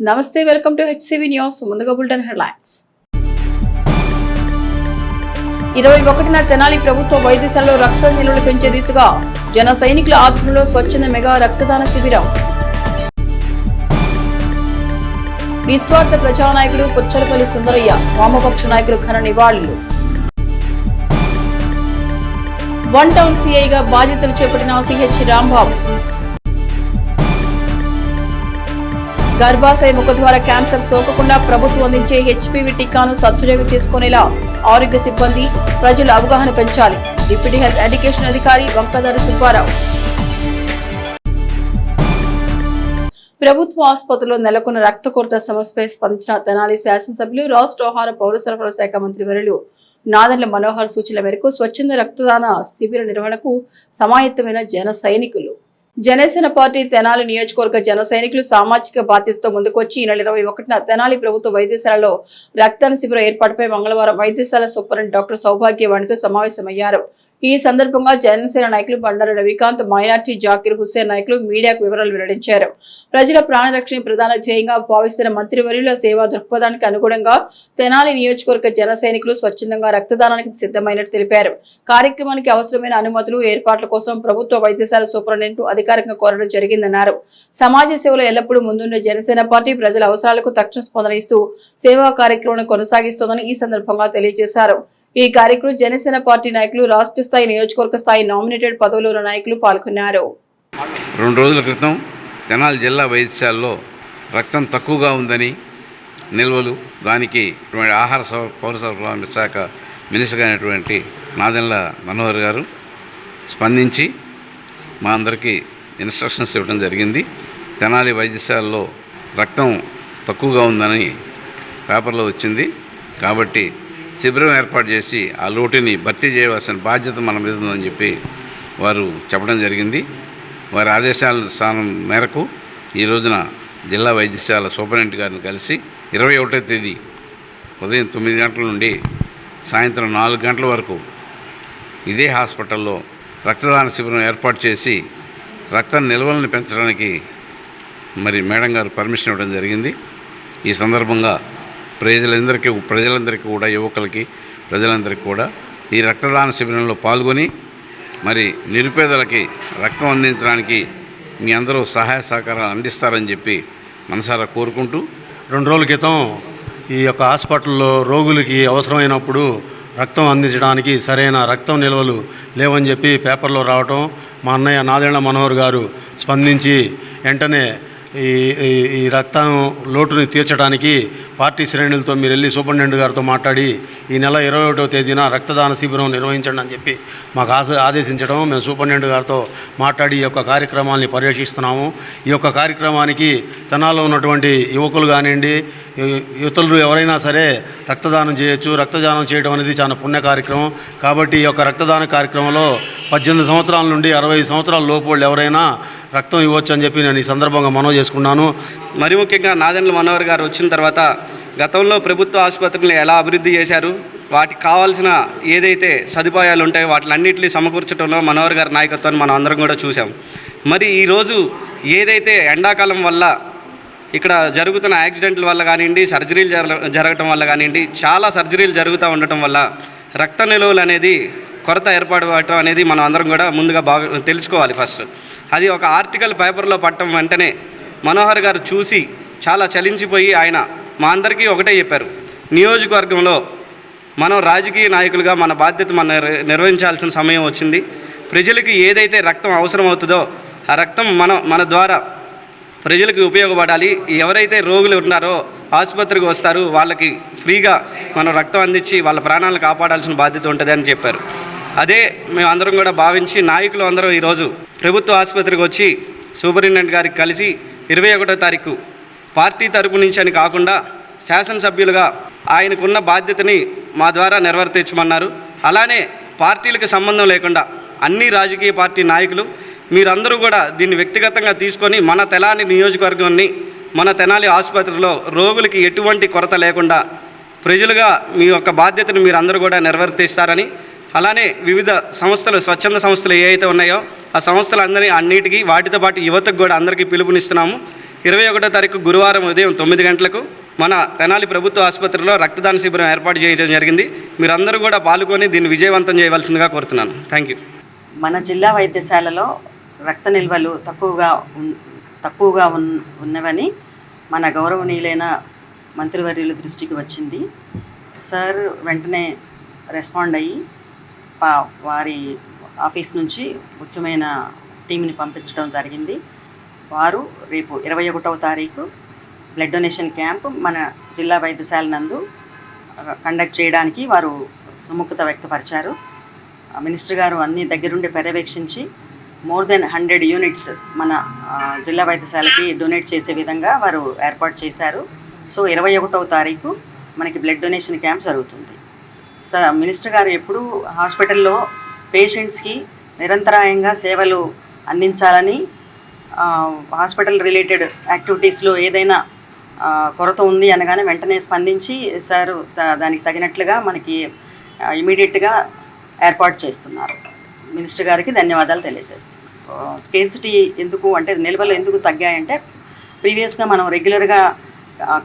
నమస్తే, welcome to HCV news. ముందుగా bulletin headlines. 21న Tenali ప్రభుత్వ వైద్యశాలలో రక్త నిల్వలు పెంచే దిశగా జన సైనికుల ఆధ్వర్యంలో స్వచ్ఛంద మెగా రక్తదాన శిబిరం. నిస్వార్థ ప్రజానాయకుడు పుచ్చలపల్లి సుందరయ్య వామపక్ష నాయకులు ఘన నివాళులు. వన్ టౌన్ సిఐగా బాధ్యతలు చేపట్టిన సిహెచ్ రాంబాబు. గర్భాశయ ముఖద్వార క్యాన్సర్ సోకకుండా ప్రభుత్వం అందించే హెచ్పివి టీకాను సద్వినియోగం చేసుకునేలా ఆరోగ్య సిబ్బంది ప్రజలు అవగాహన పెంచాలి. డిప్యూటీ హెల్త్ ఎడ్యుకేషన్ అధికారి వంకదారి సుబ్బారావు. ప్రభుత్వ ఆసుపత్రిలో నెలకొన్న రక్త కొరత సమస్యపై స్పందించిన తెనాలి శాసనసభ్యులు, రాష్ట్ర ఆహార పౌర సరఫరా శాఖ మంత్రి వర్యులు నాదెండ్ల మనోహర్ సూచనల మేరకు స్వచ్ఛంద రక్తదాన శిబిర నిర్వహణకు సమాయత్తమైన జన సైనికులు. జనసేన పార్టీ తెనాలి నియోజకవర్గ జన సైనికులు సామాజిక బాధ్యతతో ముందుకొచ్చి ఈ నెల 21న తెనాలి ప్రభుత్వ వైద్యశాలలో రక్తదాన శిబిరం ఏర్పాటుపై మంగళవారం వైద్యశాల సూపరింటెండెంట్ డాక్టర్ సౌభాగ్యవాణితో సమావేశమయ్యారు. ఈ సందర్భంగా జనసేన నాయకులు బండారు రవికాంత్, మైనార్టీ జాకీర్ హుస్సేన్ నాయకులు మీడియాకు వివరాలు వెల్లడించారు. ప్రజల ప్రాణరక్షణ ప్రధాన ధ్యేయంగా భావిస్తున్న మంత్రివర్యుల సేవా దృక్పథానికి అనుగుణంగా తెనాలి నియోజకవర్గ జన సైనికులు స్వచ్ఛందంగా రక్తదానానికి సిద్ధమైనట్టు తెలిపారు. కార్యక్రమానికి అవసరమైన అనుమతులు, ఏర్పాట్ల కోసం ప్రభుత్వ వైద్యశాల సూపరింటెండెంట్ అధికారికంగా కోరడం జరిగిందన్నారు. సమాజ సేవలో ఎల్లప్పుడూ ముందున్న జనసేన పార్టీ ప్రజల అవసరాలకు తక్షణ స్పందన ఇస్తూ సేవా కార్యక్రమాన్ని కొనసాగిస్తోందని ఈ సందర్భంగా తెలియజేశారు. ఈ కార్యక్రమం జనసేన పార్టీ నాయకులు, రాష్ట్ర స్థాయి, నియోజకవర్గ స్థాయి నామినేటెడ్ పదవులు ఉన్న నాయకులు పాల్గొన్నారు. 2 రోజుల క్రితం తెనాలి జిల్లా వైద్యశాలలో రక్తం తక్కువగా ఉందని నిల్వలు, దానికి ఆహార పౌర సరఫరా శాఖ మినిస్టర్ అయినటువంటి నాదెండ్ల మనోహర్ గారు స్పందించి మా అందరికీ ఇన్స్ట్రక్షన్స్ ఇవ్వడం జరిగింది. తెనాలి వైద్యశాలలో రక్తం తక్కువగా ఉందని పేపర్లో వచ్చింది కాబట్టి శిబిరం ఏర్పాటు చేసి ఆ లోటుని భర్తీ చేయవలసిన బాధ్యత మన మీద ఉందని చెప్పి వారు చెప్పడం జరిగింది. వారి ఆదేశాల స్థానం మేరకు ఈ రోజున జిల్లా వైద్యశాల సూపరింటెండెంట్ గారిని కలిసి 21వ తేదీ ఉదయం 9 గంటల నుండి సాయంత్రం 4 గంటల వరకు ఇదే హాస్పిటల్లో రక్తదాన శిబిరం ఏర్పాటు చేసి రక్త నిల్వలను పెంచడానికి మేడం గారు పర్మిషన్ ఇవ్వడం జరిగింది. ఈ సందర్భంగా ప్రజలందరికీ కూడా, యువకులకి, ప్రజలందరికీ కూడా ఈ రక్తదాన శిబిరంలో పాల్గొని నిరుపేదలకి రక్తం అందించడానికి మీ అందరూ సహాయ సహకారాలు అందిస్తారని చెప్పి మనసారా కోరుకుంటూ, 2 రోజుల క్రితం ఈ యొక్క హాస్పిటల్లో రోగులకి అవసరమైనప్పుడు రక్తం అందించడానికి సరైన రక్తం నిల్వలు లేవని చెప్పి పేపర్లో రావటం, మా అన్నయ్య నాదెండ్ల మనోహర్ గారు స్పందించి వెంటనే ఈ రక్తం లోటుని తీర్చడానికి పార్టీ శ్రేణులతో మీరు వెళ్ళి సూపరింటెండెంట్ గారితో మాట్లాడి ఈ నెల 21వ తేదీన రక్తదాన శిబిరం నిర్వహించండి అని చెప్పి మాకు ఆదేశించడం, మేము సూపరింటెండెంట్ గారితో మాట్లాడి ఈ యొక్క కార్యక్రమాన్ని పర్యవేక్షిస్తున్నాము. ఈ యొక్క కార్యక్రమానికి తెనాల్లో ఉన్నటువంటి యువకులు కానివ్వండి, యువతులు ఎవరైనా సరే రక్తదానం చేయొచ్చు. రక్తదానం చేయడం అనేది చాలా పుణ్య కార్యక్రమం కాబట్టి ఈ యొక్క రక్తదాన కార్యక్రమంలో 18 సంవత్సరాల నుండి 65 సంవత్సరాల లోపు వాళ్ళు ఎవరైనా రక్తం ఇవ్వచ్చు అని చెప్పి నేను ఈ సందర్భంగా మనవి చేసుకున్నాను. మరి ముఖ్యంగా నాదెండ్ల మనోహర్ గారు వచ్చిన తర్వాత గతంలో ప్రభుత్వ ఆసుపత్రులను ఎలా అభివృద్ధి చేశారు, వాటికి కావాల్సిన ఏదైతే సదుపాయాలు ఉంటాయో వాటిలన్నింటినీ సమకూర్చడంలో మనోహర్ గారి నాయకత్వాన్ని మనం అందరం కూడా చూసాం. మరి ఈరోజు ఏదైతే ఎండాకాలం వల్ల ఇక్కడ జరుగుతున్న యాక్సిడెంట్ల వల్ల కానివ్వండి, సర్జరీలు జరగటం వల్ల కానివ్వండి, చాలా సర్జరీలు జరుగుతూ ఉండటం వల్ల రక్త నిల్వలు అనేది కొరత ఏర్పడటం అనేది మనం అందరం కూడా ముందుగా తెలుసుకోవాలి. ఫస్ట్ అది ఒక ఆర్టికల్ పేపర్లో పట్టడం వెంటనే మనోహర్ గారు చూసి చాలా చలించిపోయి ఆయన మా అందరికీ ఒకటే చెప్పారు, నియోజకవర్గంలో మనం రాజకీయ నాయకులుగా మన బాధ్యత మనం నిర్వహించాల్సిన సమయం వచ్చింది. ప్రజలకి ఏదైతే రక్తం అవసరం అవుతుందో ఆ రక్తం మన ద్వారా ప్రజలకు ఉపయోగపడాలి. ఎవరైతే రోగులు ఉన్నారో ఆసుపత్రికి వస్తారు వాళ్ళకి ఫ్రీగా మనం రక్తం అందించి వాళ్ళ ప్రాణాలను కాపాడాల్సిన బాధ్యత ఉంటుంది అని చెప్పారు. అదే మేము అందరం కూడా భావించి నాయకులు అందరం ఈరోజు ప్రభుత్వ ఆసుపత్రికి వచ్చి సూపరింటెండెంట్ గారికి కలిసి 21వ తారీఖు పార్టీ తరపు నుంచి అని కాకుండా శాసనసభ్యులుగా ఆయనకున్న బాధ్యతని మా ద్వారా నిర్వర్తించమన్నారు. అలానే పార్టీలకు సంబంధం లేకుండా అన్ని రాజకీయ పార్టీ నాయకులు మీరందరూ కూడా దీన్ని వ్యక్తిగతంగా తీసుకొని మన తెనాలి నియోజకవర్గాన్ని, మన తెనాలి ఆసుపత్రిలో రోగులకి ఎటువంటి కొరత లేకుండా ప్రజలుగా మీ యొక్క బాధ్యతను మీరు అందరూ కూడా నిర్వర్తిస్తారని, అలానే వివిధ సంస్థలు, స్వచ్ఛంద సంస్థలు ఏవైతే ఉన్నాయో ఆ సంస్థలందరినీ అన్నిటికీ వాటితో పాటు యువతకు కూడా అందరికీ పిలుపునిస్తున్నాము. 21వ తారీఖు గురువారం ఉదయం 9 గంటలకు మన తెనాలి ప్రభుత్వ ఆసుపత్రిలో రక్తదాన శిబిరం ఏర్పాటు చేయడం జరిగింది. మీరందరూ కూడా పాల్గొని దీన్ని విజయవంతం చేయవలసిందిగా కోరుతున్నాను. Thank you. మన జిల్లా వైద్యశాలలో రక్త నిల్వలు తక్కువగా ఉన్నవని మన గౌరవనీయులైన మంత్రివర్యుల దృష్టికి వచ్చింది. సార్ వెంటనే రెస్పాండ్ అయ్యి వారి ఆఫీస్ నుంచి ముఖ్యమైన టీంని పంపించడం జరిగింది. వారు రేపు 21వ తారీఖు బ్లడ్ డొనేషన్ క్యాంప్ మన జిల్లా వైద్యశాల నందు కండక్ట్ చేయడానికి వారు సుముఖత వ్యక్తపరిచారు. మినిస్టర్ గారు అన్ని దగ్గరుండి పర్యవేక్షించి మోర్ దెన్ 100 యూనిట్స్ మన జిల్లా వైద్యశాలకి డొనేట్ చేసే విధంగా వారు ఏర్పాటు చేశారు. సో 21వ తారీఖు మనకి బ్లడ్ డొనేషన్ క్యాంప్ జరుగుతుంది. మినిస్టర్ గారు ఎప్పుడూ హాస్పిటల్లో పేషెంట్స్కి నిరంతరాయంగా సేవలు అందించాలని, హాస్పిటల్ రిలేటెడ్ యాక్టివిటీస్లో ఏదైనా కొరత ఉంది అనగానే వెంటనే స్పందించి సార్ దానికి తగినట్లుగా మనకి ఇమీడియట్గా ఏర్పాటు చేస్తున్నారు. మినిస్టర్ గారికి ధన్యవాదాలు తెలియజేస్తున్నాం. స్కేర్సిటీ ఎందుకు అంటే నిల్వలు ఎందుకు తగ్గాయంటే ప్రీవియస్గా మనం రెగ్యులర్గా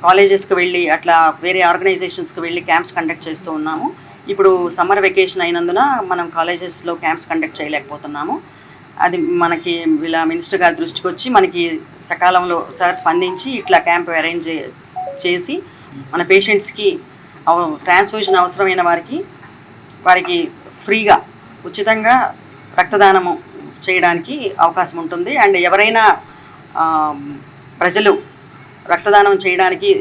కాలేజెస్కి వెళ్ళి అట్లా వేరే ఆర్గనైజేషన్స్కి వెళ్ళి క్యాంప్స్ కండక్ట్ చేస్తూ ఉన్నాము. ఇప్పుడు సమ్మర్ వెకేషన్ అయినందున మనం కాలేజెస్లో క్యాంప్స్ కండక్ట్ చేయలేకపోతున్నాము. అది మనకి ఇలా మినిస్టర్ గారి దృష్టికి వచ్చి మనకి సకాలంలో సార్ స్పందించి ఇట్లా క్యాంప్ అరేంజ్ చేసి మన పేషెంట్స్కి ట్రాన్స్ఫ్యూజన్ అవసరమైన వారికి ఫ్రీగా ఉచితంగా రక్తదానము చేయడానికి అవకాశం ఉంటుంది. అండ్ ఎవరైనా ప్రజలు రక్తదానం చేయడానికి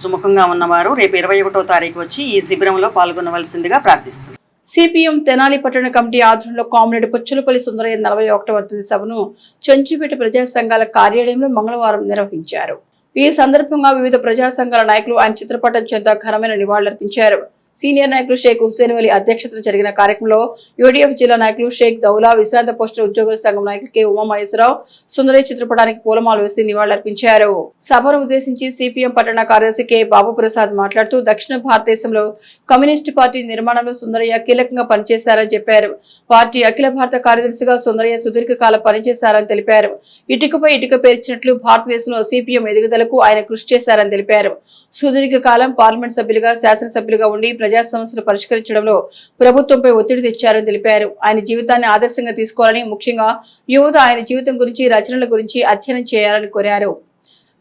సుముఖంగా ఉన్నవారు రేపు 21వ తారీఖు వచ్చి ఈ శిబిరంలో పాల్గొనవలసిందిగా ప్రార్థిస్తున్నాం. సిపిఎం తెనాలి పట్టణ కమిటీ ఆధ్వర్యంలో కామ్రేడ్ పుచ్చలపల్లి సుందరయ్య 41వ వర్ధంతి సభను చెంచుపేట ప్రజా సంఘాల కార్యాలయంలో మంగళవారం నిర్వహించారు. ఈ సందర్భంగా వివిధ ప్రజా సంఘాల నాయకులు ఆయన చిత్రపటం చెంత ఘనమైన నివాళులర్పించారు. సీనియర్ నాయకులు షేక్ హుస్సేన్ వలి అధ్యక్షతన జరిగిన కార్యక్రమంలో యూడీఎఫ్ జిల్లా నాయకులు షేక్ దౌలా, విశ్రాంత పోస్టల్ ఉద్యోగుల సంఘం నాయకులు కె ఉమామహేశ్వరరావు సుందరయ్య చిత్రపటానికి పూలమాల వేసి నివాళులర్పించారు. సభను ఉద్దేశించి సిపిఎం పట్టణ కార్యదర్శి కె బాబు ప్రసాద్ మాట్లాడుతూ దక్షిణ భారతదేశంలో కమ్యూనిస్టు పార్టీ నిర్మాణంలో సుందరయ్య కీలకంగా పనిచేశారని చెప్పారు. పార్టీ అఖిల భారత కార్యదర్శిగా సుందరయ్య సుదీర్ఘకాలం పనిచేశారని తెలిపారు. ఇటుకపై ఇటుక పేర్చినట్లు భారతదేశంలో సిపిఎం ఎదుగుదలకు ఆయన కృషి చేశారని తెలిపారు. సుదీర్ఘకాలం పార్లమెంట్ సభ్యులుగా, శాసనసభ్యులుగా ఉండి ప్రజా సమస్యలు పరిష్కరించడంలో ప్రభుత్వంపై ఒత్తిడి తెచ్చారని తెలిపారు. ఆయన జీవితాన్ని ఆదర్శంగా తీసుకోవాలని, ముఖ్యంగా యువత ఆయన జీవితం గురించి, రచనల గురించి అధ్యయనం చేయాలని కోరారు.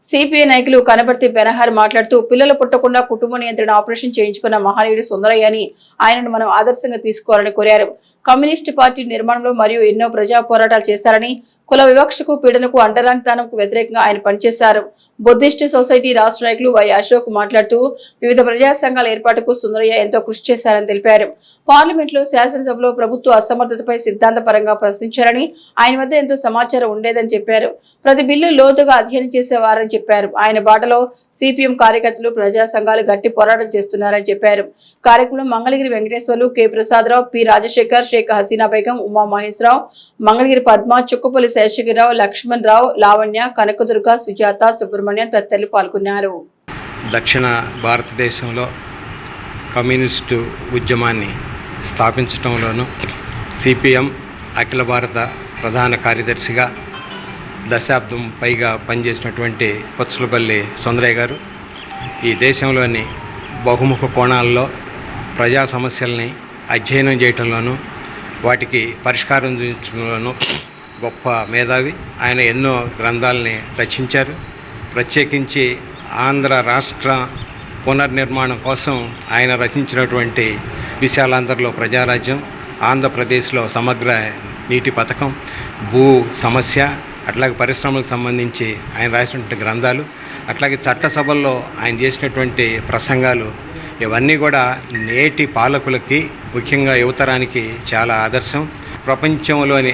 సిపిఐ నాయకులు కనబర్తి బెనహార్ మాట్లాడుతూ పిల్లలు పుట్టకుండా కుటుంబ నియంత్రణ ఆపరేషన్ చేయించుకున్న మహనీయుడు సుందరయ్య అని ఆయనను మనం ఆదర్శంగా తీసుకోవాలని కోరారు. కమ్యూనిస్టు పార్టీ నిర్మాణంలో మరియు ఎన్నో ప్రజా పోరాటాలు చేశారని, కుల వివక్షకు, పీడనకు, అండరానితనంకు వ్యతిరేకంగా ఆయన పనిచేశారు. బుద్ధిస్ట్ సొసైటీ రాష్ట్ర నాయకులు వై అశోక్ మాట్లాడుతూ వివిధ ప్రజా సంఘాల ఏర్పాటుకు సుందరయ్య ఎంతో కృషి చేశారని తెలిపారు. పార్లమెంట్ లో, శాసనసభలో ప్రభుత్వ అసమర్థతపై సిద్ధాంతపరంగా ప్రశ్నించారని, ఆయన వద్ద ఎంతో సమాచారం ఉండేదని చెప్పారు. ప్రతి బిల్లు లోతుగా అధ్యయనం చేసేవారని చెప్పారు. ఆయన బాటలో సిపిఎం కార్యకర్తలు, ప్రజా సంఘాలు గట్టి పోరాటం చేస్తున్నారని చెప్పారు. కార్యక్రమంలో మంగళగిరి వెంకటేశ్వర్లు, కె ప్రసాదరావు, పి రాజశేఖర్, షేక్ హసీనా బేగం, ఉమా మహేశ్వరరావు, మంగళగిరి పద్మ, చుక్కపల్లి శేషగిరిరావు, లక్ష్మణ్ రావు, లావణ్య, కనకదుర్గ, సుజాత, సుబ్రహ్మణ్యం తదితరులు పాల్గొన్నారు. దక్షిణ భారతదేశంలో కమ్యూనిస్టు ఉద్యమాన్ని స్థాపించడంలోనూ సిపిఎం అఖిల భారత ప్రధాన కార్యదర్శిగా దశాబ్దం పైగా పనిచేసినటువంటి పుచ్చలపల్లి సుందరయ్య గారు ఈ దేశంలోని బహుముఖ కోణాల్లో ప్రజా సమస్యల్ని అధ్యయనం చేయటంలోనూ వాటికి పరిష్కారం చూపించడంలోనూ గొప్ప మేధావి. ఆయన ఎన్నో గ్రంథాలని రచించారు. ప్రత్యేకించి ఆంధ్ర రాష్ట్ర పునర్నిర్మాణం కోసం ఆయన రచించినటువంటి విశాలాంధ్రలో ప్రజారాజ్యం, ఆంధ్రప్రదేశ్లో సమగ్ర నీటి పథకం, భూ సమస్య, అట్లాగే పరిశ్రమలకు సంబంధించి ఆయన రాసినటువంటి గ్రంథాలు, అట్లాగే చట్టసభల్లో ఆయన చేసినటువంటి ప్రసంగాలు, ఇవన్నీ కూడా నేటి పాలకులకి, ముఖ్యంగా యువతరానికి చాలా ఆదర్శం. ప్రపంచంలోని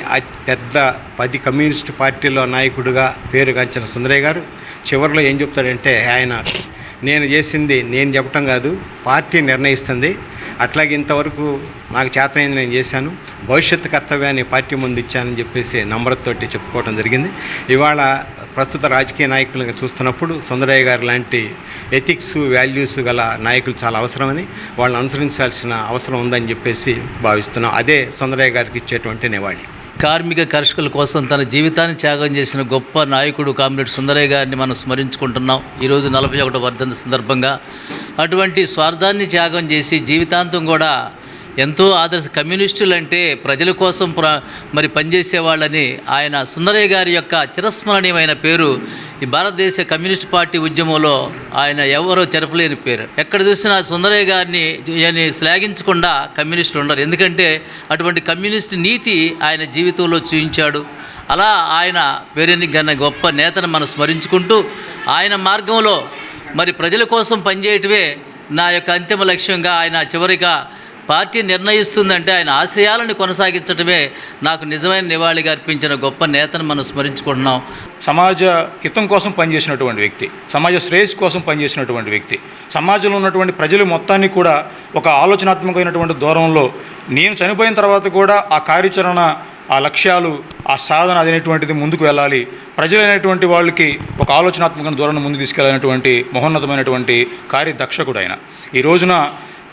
పెద్ద 10 కమ్యూనిస్టు పార్టీలో నాయకుడిగా పేరుగాంచిన సుందరయ్య గారు చివరిలో ఏం చెప్తాడంటే, ఆయన నేను చేసింది నేను చెప్పటం కాదు, పార్టీ నిర్ణయిస్తుంది. అట్లాగే ఇంతవరకు నాకు చేతనైంది నేను చేశాను, భవిష్యత్తు కర్తవ్యాన్ని పార్టీ ముందు ఇచ్చానని చెప్పేసి నమ్రతతోటి చెప్పుకోవడం జరిగింది. ఇవాళ ప్రస్తుత రాజకీయ నాయకులను చూస్తున్నప్పుడు సుందరయ్య గారు లాంటి ఎథిక్స్, వాల్యూస్ గల నాయకులు చాలా అవసరమని, వాళ్ళని అనుసరించాల్సిన అవసరం ఉందని చెప్పేసి భావిస్తున్నాం. అదే సుందరయ్య గారికి ఇచ్చేటువంటి నివాళి. కార్మిక కర్షకుల కోసం తన జీవితాన్ని త్యాగం చేసిన గొప్ప నాయకుడు కామ్రేడ్ సుందరయ్య గారిని మనం స్మరించుకుంటున్నాం ఈరోజు 41వ వర్ధంతి సందర్భంగా. అటువంటి స్వార్థాన్ని త్యాగం చేసి జీవితాంతం కూడా ఎంతో ఆదర్శ కమ్యూనిస్టులు అంటే ప్రజల కోసం మరి పనిచేసే వాళ్ళని ఆయన సుందరయ్య గారి యొక్క చిరస్మరణీయమైన పేరు ఈ భారతదేశ కమ్యూనిస్ట్ పార్టీ ఉద్యమంలో ఆయన ఎవరో చెరపలేని పేరు. ఎక్కడ చూసినా సుందరయ్య గారిని శ్లాఘించకుండా కమ్యూనిస్టులు ఉండరు. ఎందుకంటే అటువంటి కమ్యూనిస్ట్ నీతి ఆయన జీవితంలో చూపించాడు. అలా ఆయన పేరుని గన్న గొప్ప నేతను మనం స్మరించుకుంటూ ఆయన మార్గంలో మరి ప్రజల కోసం పనిచేయటమే నా యొక్క అంతిమ లక్ష్యంగా ఆయన చివరిగా పార్టీ నిర్ణయిస్తుందంటే ఆయన ఆశయాలను కొనసాగించడమే నాకు నిజమైన నివాళిగా అర్పించిన గొప్ప నేతను మనం స్మరించుకుంటున్నాం. సమాజ హితం కోసం పనిచేసినటువంటి వ్యక్తి, సమాజ శ్రేయస్సు కోసం పనిచేసినటువంటి వ్యక్తి, సమాజంలో ఉన్నటువంటి ప్రజలు మొత్తాన్ని కూడా ఒక ఆలోచనాత్మకమైనటువంటి దూరంలో నేను చనిపోయిన తర్వాత కూడా ఆ కార్యాచరణ, ఆ లక్ష్యాలు, ఆ సాధన అనేటువంటిది ముందుకు వెళ్ళాలి, ప్రజలైనటువంటి వాళ్ళకి ఒక ఆలోచనాత్మకమైన ధోరణి ముందుకు తీసుకెళ్ళాలనేటువంటి మహోన్నతమైనటువంటి కార్యదక్షకుడు ఆయన. ఈ రోజున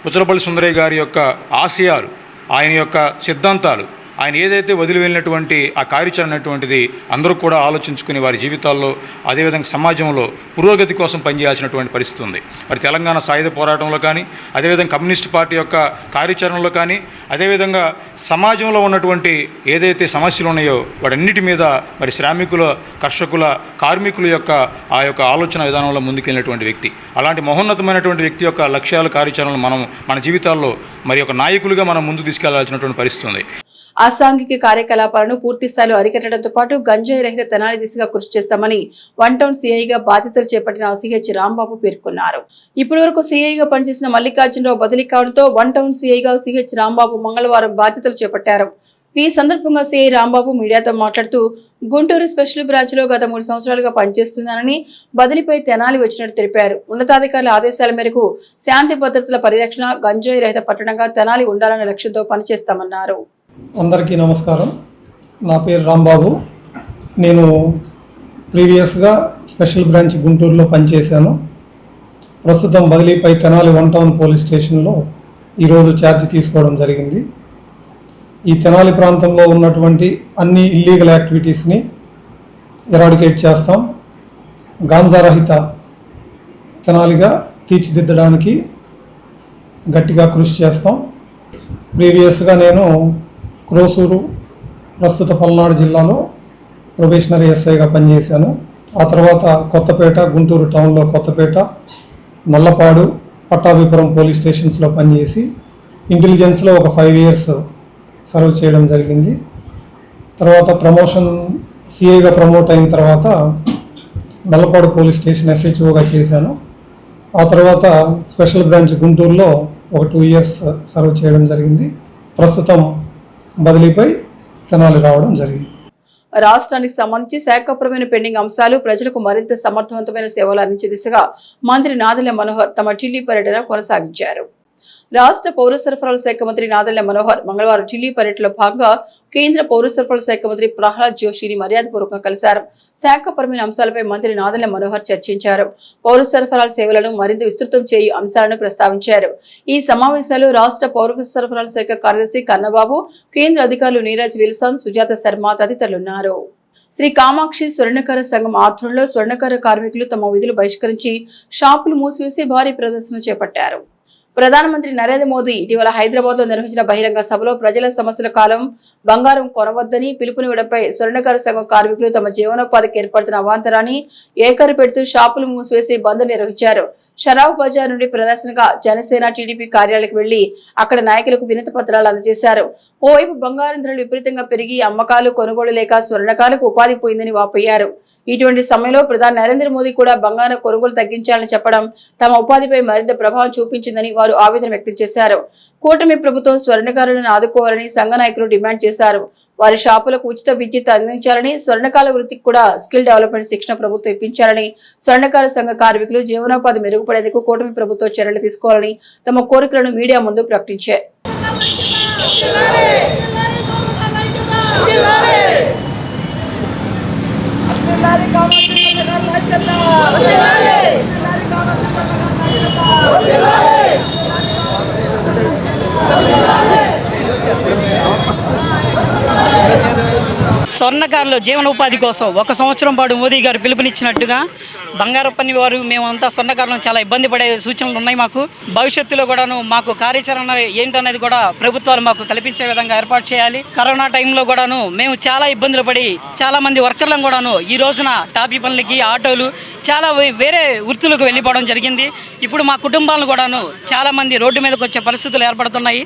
పుచ్చలపల్లి సుందరయ్య గారి యొక్క ఆశయాలు, ఆయన యొక్క సిద్ధాంతాలు, ఆయన ఏదైతే వదిలి వెళ్ళినటువంటి ఆ కార్యాచరణ అనేటువంటిది అందరూ కూడా ఆలోచించుకుని వారి జీవితాల్లో అదేవిధంగా సమాజంలో పురోగతి కోసం పనిచేయాల్సినటువంటి పరిస్థితి ఉంది. మరి తెలంగాణ సాయుధ పోరాటంలో కానీ, అదేవిధంగా కమ్యూనిస్ట్ పార్టీ యొక్క కార్యాచరణలో కానీ, అదేవిధంగా సమాజంలో ఉన్నటువంటి ఏదైతే సమస్యలు ఉన్నాయో వాటన్నిటి మీద మరి శ్రామికుల, కర్షకుల, కార్మికుల యొక్క ఆ యొక్క ఆలోచన విధానంలో ముందుకెళ్ళినటువంటి వ్యక్తి. అలాంటి మహోన్నతమైనటువంటి వ్యక్తి యొక్క లక్ష్యాలు, కార్యాచరణలు మనం మన జీవితాల్లో మరి ఒక నాయకులుగా మనం ముందుకు తీసుకెళ్లాల్సినటువంటి పరిస్థితి ఉంది. అసాంఘిక కార్యకలాపాలను పూర్తి స్థాయిలో అరికట్టడంతో పాటు గంజాయి రహిత తెనాలి దిశగా కృషి చేస్తామని 1 టౌన్ సీఐగా బాధ్యతలు చేపట్టిన సిహెచ్ రాంబాబు పేర్కొన్నారు. ఇప్పటి వరకు సీఐగా పనిచేసిన మల్లికార్జునరావు బదిలీ కావడంతో 1 టౌన్ సీఐగా సిహెచ్ రాంబాబు మంగళవారం బాధ్యతలు చేపట్టారు. ఈ సందర్భంగా సీఐ రాంబాబు మీడియాతో మాట్లాడుతూ గుంటూరు స్పెషల్ బ్రాంచ్ లో గత 3 సంవత్సరాలుగా పనిచేస్తున్నానని, బదిలీపై తెనాలి వచ్చినట్టు తెలిపారు. ఉన్నతాధికారుల ఆదేశాల మేరకు శాంతి భద్రతల పరిరక్షణ, గంజాయి రహిత పట్టణంగా తెనాలి ఉండాలనే లక్ష్యంతో పనిచేస్తామన్నారు. అందరికీ నమస్కారం. నా పేరు రాంబాబు. నేను ప్రీవియస్గా స్పెషల్ బ్రాంచ్ గుంటూరులో పనిచేశాను. ప్రస్తుతం బదిలీపై తెనాలి 1 టౌన్ పోలీస్ స్టేషన్లో ఈరోజు ఛార్జ్ తీసుకోవడం జరిగింది. ఈ తెనాలి ప్రాంతంలో ఉన్నటువంటి అన్ని ఇల్లీగల్ యాక్టివిటీస్ని ఎరాడికేట్ చేస్తాం. గాంజారహిత తెనాలిగా తీర్చిదిద్దడానికి గట్టిగా కృషి చేస్తాం. ప్రీవియస్గా నేను క్రోసూరు, ప్రస్తుత పల్నాడు జిల్లాలో ప్రొబేషనరీ ఎస్ఐగా పనిచేశాను. ఆ తర్వాత కొత్తపేట, గుంటూరు టౌన్లో కొత్తపేట, నల్లపాడు, పట్టాభిపురం పోలీస్ స్టేషన్స్లో పనిచేసి ఇంటెలిజెన్స్లో ఒక 5 years సర్వ్ చేయడం జరిగింది. తర్వాత ప్రమోషన్ సిఐగా ప్రమోట్ అయిన తర్వాత నల్లపాడు పోలీస్ స్టేషన్ SHOగా చేశాను. ఆ తర్వాత స్పెషల్ బ్రాంచ్ గుంటూరులో ఒక 2 years సర్వ్ చేయడం జరిగింది. ప్రస్తుతం బదిలీపై తెనాలి రావడం జరిగింది. రాష్ట్రానికి సంబంధించి శాఖపరమైన పెండింగ్ అంశాలు, ప్రజలకు మరింత సమర్థవంతమైన సేవలు అందించే దిశగా మంత్రి నాదెళ్ల మనోహర్ తమ ఢిల్లీ పర్యటన కొనసాగించారు. రాష్ట్ర పౌర సరఫరాల శాఖ మంత్రి నాదెళ్ల మనోహర్ మంగళవారం ఢిల్లీ పర్యటనలో భాగంగా కేంద్ర పౌర సరఫరాల శాఖ మంత్రి ప్రహ్లాద్ జోషిని మర్యాదపూర్వకంగా కలిశారు. శాఖపరమైన అంశాలపై మంత్రి నాదెళ్ల మనోహర్ చర్చించారు. పౌర సరఫరాల సేవలను మరింత విస్తృతం చేయు అంశాలను ప్రస్తావించారు. ఈ సమావేశాలు రాష్ట్ర పౌర సరఫరాల శాఖ కార్యదర్శి కన్నబాబు, కేంద్ర అధికారులు నీరజ్ విల్సన్, సుజాత శర్మ తదితరులున్నారు. శ్రీ కామాక్షి స్వర్ణకార సంఘం ఆధ్వర్యంలో స్వర్ణకార కార్మికులు తమ విధులు బహిష్కరించి షాపులు మూసివేసి భారీ ప్రదర్శన చేపట్టారు. ప్రధానమంత్రి నరేంద్ర మోదీ ఇటీవల హైదరాబాద్ లో నిర్వహించిన బహిరంగ సభలో ప్రజల సమస్యల కాలం బంగారం కొనవద్దని పిలుపునివ్వడంపై స్వర్ణకార సంఘం కార్మికులు తమ జీవనోపాధికి ఏర్పడుతున్న అవాంతరాన్ని ఏకరు పెడుతూ షాపులు మూసివేసి బంద్ నిర్వహించారు. షరాఫ్ బజార్ నుండి ప్రదర్శనగా జనసేన, టీడీపీ కార్యాలయాలకు వెళ్లి అక్కడ నాయకులకు వినతి పత్రాలు అందజేశారు. ఓవైపు బంగారం ధరలు విపరీతంగా పెరిగి అమ్మకాలు, కొనుగోలు లేక స్వర్ణకారులకు ఉపాధి పోయిందని వాపోయారు. ఇటువంటి సమయంలో ప్రధాని నరేంద్ర మోదీ కూడా బంగారం కొనుగోలు తగ్గించాలని చెప్పడం తమ ఉపాధిపై మరింత ప్రభావం చూపించిందని వారు ఆవేదన వ్యక్తం చేశారు. కూటమి ప్రభుత్వం స్వర్ణకారులను ఆదుకోవాలని సంఘ నాయకులు డిమాండ్ చేశారు. వారి షాపులకు ఉచిత విద్యుత్ అందించాలని, స్వర్ణకాల వృత్తికి కూడా స్కిల్ డెవలప్మెంట్ శిక్షణ ప్రభుత్వం ఇప్పించాలని, స్వర్ణకార సంఘ కార్మికులు జీవనోపాధి మెరుగుపడేందుకు కూటమి ప్రభుత్వం చర్యలు తీసుకోవాలని తమ కోరికలను మీడియా ముందు ప్రకటించారు. స్వర్ణకారుల జీవనోపాధి కోసం 1 సంవత్సరం పాటు మోదీ గారు పిలుపునిచ్చినట్టుగా బంగారప్పని వారు మేమంతా స్వర్ణకారులను చాలా ఇబ్బంది పడే సూచనలు ఉన్నాయి. మాకు భవిష్యత్తులో కూడాను మాకు కార్యాచరణ ఏంటనేది కూడా ప్రభుత్వాలు మాకు కల్పించే విధంగా ఏర్పాటు చేయాలి. కరోనా టైంలో కూడాను మేము చాలా ఇబ్బందులు పడి చాలా మంది వర్కర్లను కూడాను ఈ రోజున టాపీ పనులకి ఆటోలు చాలా వేరే వృత్తులకు వెళ్ళిపోవడం జరిగింది. ఇప్పుడు మా కుటుంబాలను కూడాను చాలామంది రోడ్డు మీదకి వచ్చే పరిస్థితులు ఏర్పడుతున్నాయి.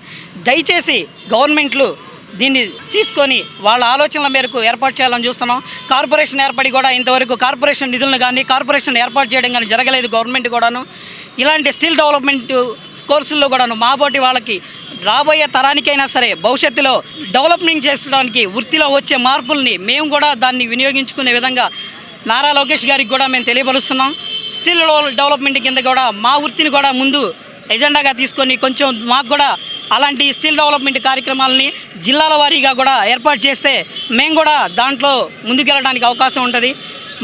దయచేసి గవర్నమెంట్లు దీన్ని తీసుకొని వాళ్ళ ఆలోచనల మేరకు ఏర్పాటు చేయాలని చూస్తున్నాం. కార్పొరేషన్ ఏర్పడి కూడా ఇంతవరకు కార్పొరేషన్ నిధులను కానీ కార్పొరేషన్ ఏర్పాటు చేయడం కానీ జరగలేదు. గవర్నమెంట్ కూడాను ఇలాంటి స్కిల్ డెవలప్మెంట్ కోర్సుల్లో కూడాను మాబోటి వాళ్ళకి రాబోయే తరానికైనా సరే భవిష్యత్తులో డెవలప్మెంట్ చేసుకోవడానికి వృత్తిలో వచ్చే మార్పుల్ని మేము కూడా దాన్ని వినియోగించుకునే విధంగా నారా లోకేష్ గారికి కూడా మేము తెలియపరుస్తున్నాం. స్కిల్ డెవలప్మెంట్ కింద కూడా మా వృత్తిని కూడా ముందు ఎజెండాగా తీసుకొని కొంచెం మాకు కూడా అలాంటి స్కిల్ డెవలప్మెంట్ కార్యక్రమాలని జిల్లాల వారీగా కూడా ఏర్పాటు చేస్తే మేము కూడా దాంట్లో ముందుకెళ్ళడానికి అవకాశం ఉంటుంది.